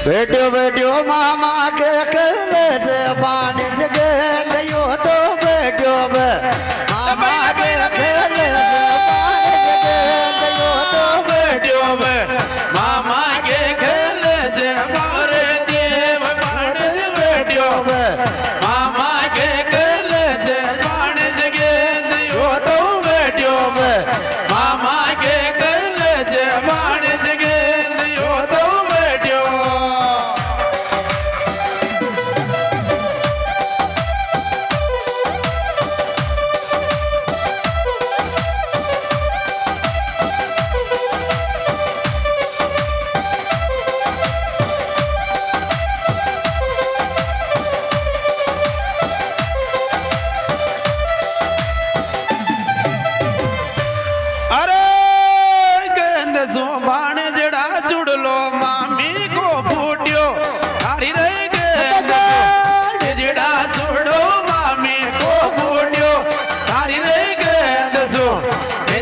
બેટ્યો બેટ્યો મામા કે કરે છે પાણી જગે ગયો તો બેટ્યો બે મામા કે કરે છે પાણી જગે ગયો તો બેટ્યો બે મામા કે ખેલે છે બારે દેવ પાણી બેટ્યો બે મામા કે ખેલે છે પાણી જગે ગયો તો બેટ્યો બે મામા કે ખેલે છે પાણી જગે તો બેટ્યો અરે ગંદ સો બાણ જડા ચુડલો મામી કો ફૂટ્યો હારી રહી ગંદ જડા ચુડો મામી કો ફૂટ્યો હારી રહી ગંદ સો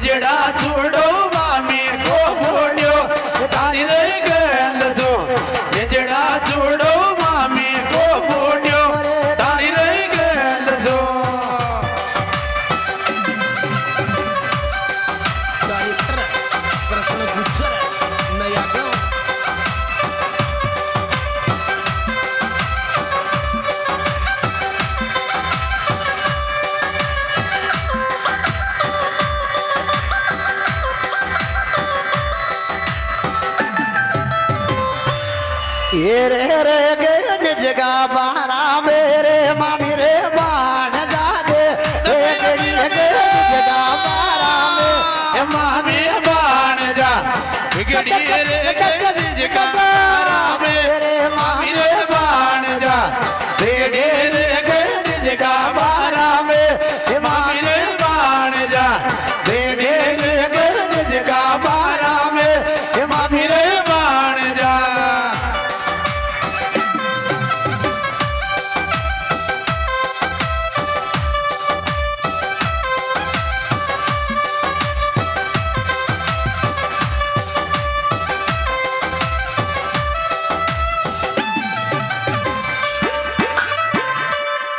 જડા ચુડો મામી કો ફૂટ્યો હારી રહી ગંદ સો જડા ચુડો મામી કો ફૂટ્યો હારી રહી ગંદ સો Красный гусар на ягу. ये रे गे जगा बारा मेरे मामी रे बाण जागे रे गड़ी गे जगा बारा में मामी बाण जा बिगड़ी रे गज जगारा मेरे मामी रे बाण जा बिगड़ी रे गज जगारा में मामी रे बाण जा बिगड़ी रे गज जगारा में मामी रे बाण जा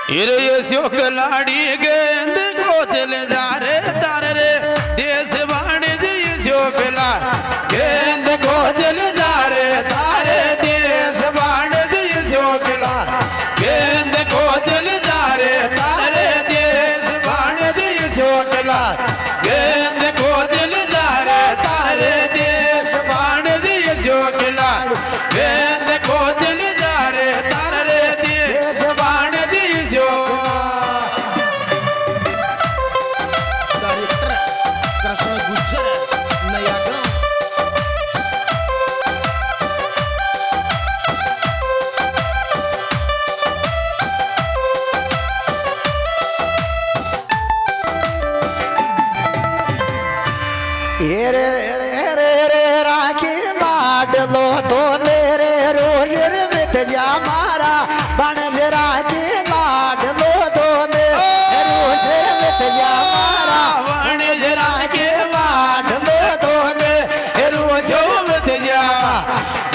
हिरे शोक लाड़ी गेंद को चले जा रे तार रे देश वाणिज्य शोक ला गेंद को चले जा रे तारे देश वाणिज्य शोक ला गेंद को चले जा रे तारे देश वाणिज्य शोक ला गेंद को चले जा रे तारे देश वाणिज्य शोक ला गेंद को चले जा रे तारे देश वाणिज्य शोक Красный гусар на ягу. ये रे रे रे रे राखी लाडलो तो तेरे रोज रे मिट जा मारा बन जरा के लाडलो तो तेरे रोज रे मिट जा मारा वाणिज्य के वाडलो तो ने रोजो मत जा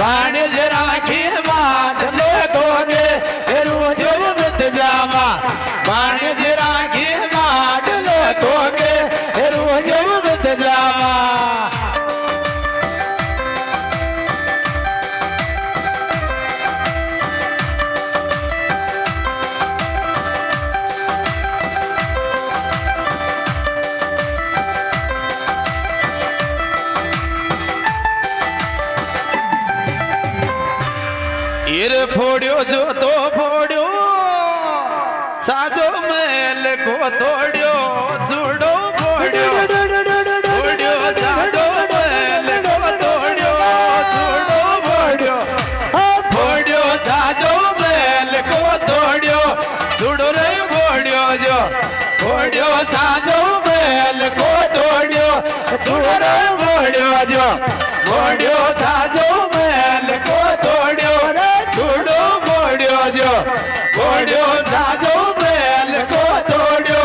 वाणिज्य के वाडलो तो ने रोजो मत जावा वाणिज्य के वाडलो तो ने रोजो मत जावा ईर फोड़ियो जो तो फोड़ियो साजो महल को तोड़ियो छुड़ो फोड़ियो फोड़ियो साजो महल को तोड़ियो छुड़ो फोड़ियो फोड़ियो साजो महल को तोड़ियो छुड़ो रे फोड़ियो जो फोड़ियो साजो महल को तोड़ियो छुड़ो रे फोड़ियो जो फोड़ियो साजो महल को तोड़ियो रे छुड़ो फोड़ियो जो फोड़ियो साजो महल को तोड़ियो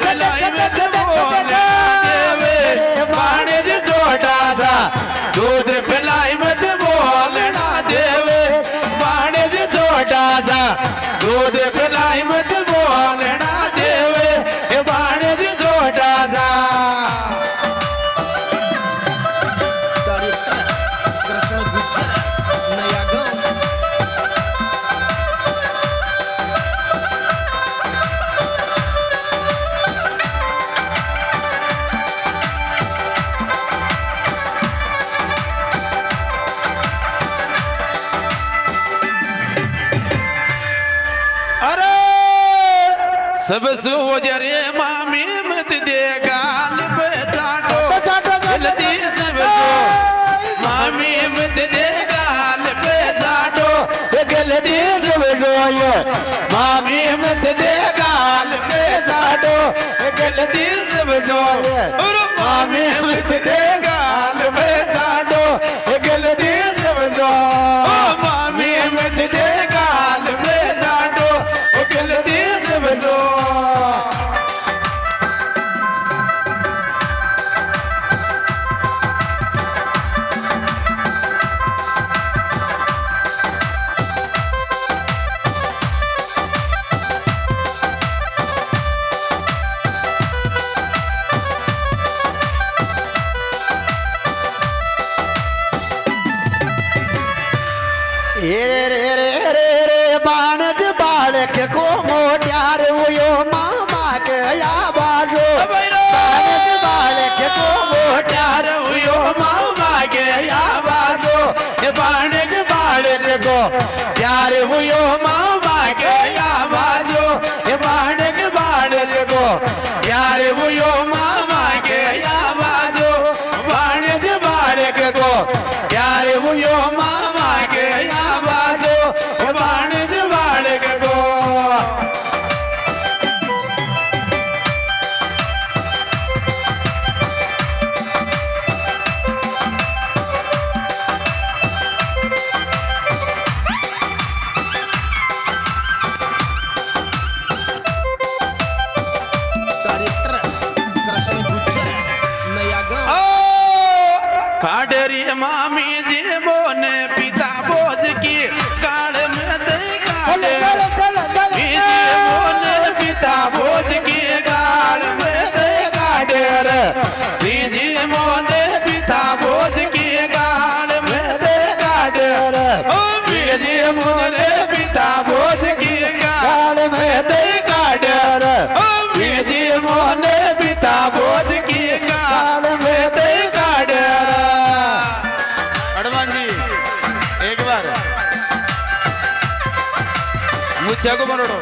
पिलाई में से बोलना देवे पानी जी छोटा सा दूध पिलाई में से बोलना देवे पानी जी छोटा सा दूध पिलाई में से बोलना देवे ये पानी जी छोटा सा Director Krishna Gujjar, Naya Gaon. अरे सब सोजरे मामी मत देगा पे चाटो जल्दी सब सो मामी मत देगा पे चाटो गलती सब जोयो मामी मत दे गाल पे जाडो गलती सब जोयो मामी मत दे गाल पे जाडो गलती सब जो मामी मत देगा पे चाटो जल्दी सब सो रे बाणज बालक को मोट्यार हुयो मामा के या बाजो बाणज बालक को मोट्यार हुयो मामा के या बाजो ये बाणज बालक को प्यार हुयो मामा के आवाजो ये बाणज बालक को प्यार हुयो मामा के आवाजो बाणज बालक को प्यार हुयो मामा के आवाजो ये बाणज बालक को Director Krishna Gujjar, Naya Gaon. खाडरी मामी जी मोने पिता बोझ की काल में दे काले मोने पिता बोझ की काल में दे काडेर दीदी मोने पिता बोझ की काल में दे काडेर ओ दीदी मोने पिता बोझ की काल में दे काडेर ओ दीदी मोने पिता बोझ की काल में दे काडेर हनुमान जी एक बार मुझे को बनोड़ो